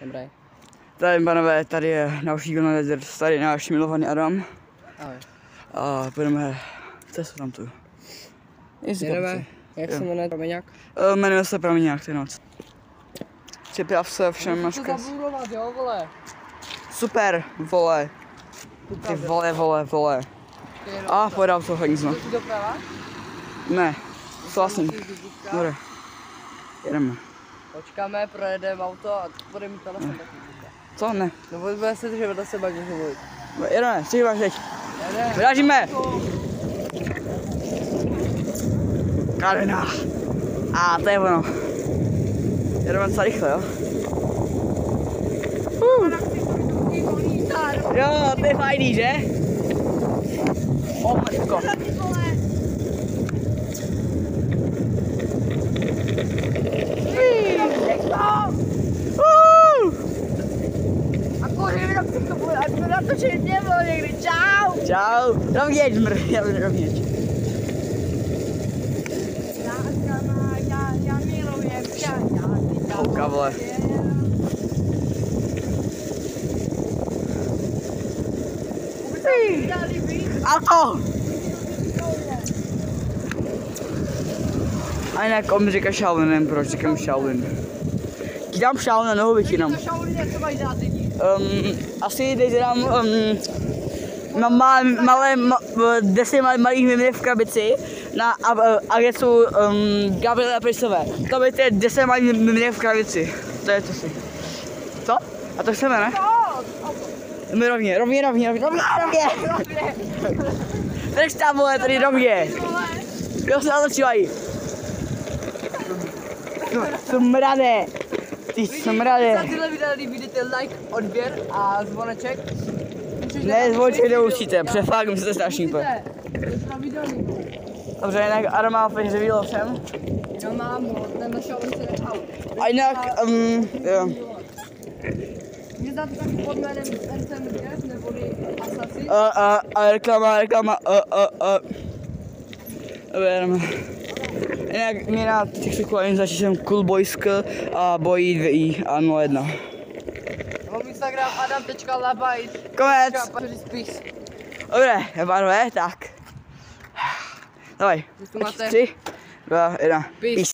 Dobré. Tady, panové, tady je další Golden, tady náš milovaný Adam. Ahoj. A budeme cestu tam tu. Jedeme, jak se jmenuje Prameňák? Jmenuje se Prameňák, ty noc. Připrav se všem na škaz. Musíte zaburovat, jo, vole. Super, vole. Ty vole. A podal to hnízdo. Jsi doprava? Ne, souhlasím. Dobré. Jedeme. Počkáme, projedeme auto a bude mít telefon taky. Co? Ne. No bude se že vedle sebe můžu mluvit. Jedeme, stříháš teď. Jedeme. Vyrážíme. Karina. A to je ono. Jedeme docela rychle, jo? Jo, to je fajný, že? O, matko. Ať to natočit nebylo někdy, čau! Čau, rovněž rovněž. Já milujem, Kouka, vole. Auto! A jinak on mi říká Shaolin, nevím proč říkám Shaolin. Ti dám Shaolin na nohu většinou. Asi teď dám malé 10 malých miminek v krabici na agecu Gabriela Prisové. To by ty 10 malých miminek v krabici. To je to si. Co? A to chceme, ne? My rovně. Drž tam, vole, tady rovně. Jo, se natočívají. Smrade. Ty smrade. Za tyhle videa líbíte like, odběr a zvoneček. Ne, zvoneček nemusíte, přefakt, musíte strašný pojď. Dobře, jinak Adam má opět reveal všem. Jo, mám, ten našel on se nechal. A jinak, jo. Mě znáte taky pod jménem RCMG, neboli Assassin. A reklama. Jdeme. Jinak mě na TikToku začít jsem Coolboysk a bojí 2i a 01. Mám Instagram adam.labajt. Konec. Dobré, pánové, tak. Davaj. 3, 2, 1. Peace.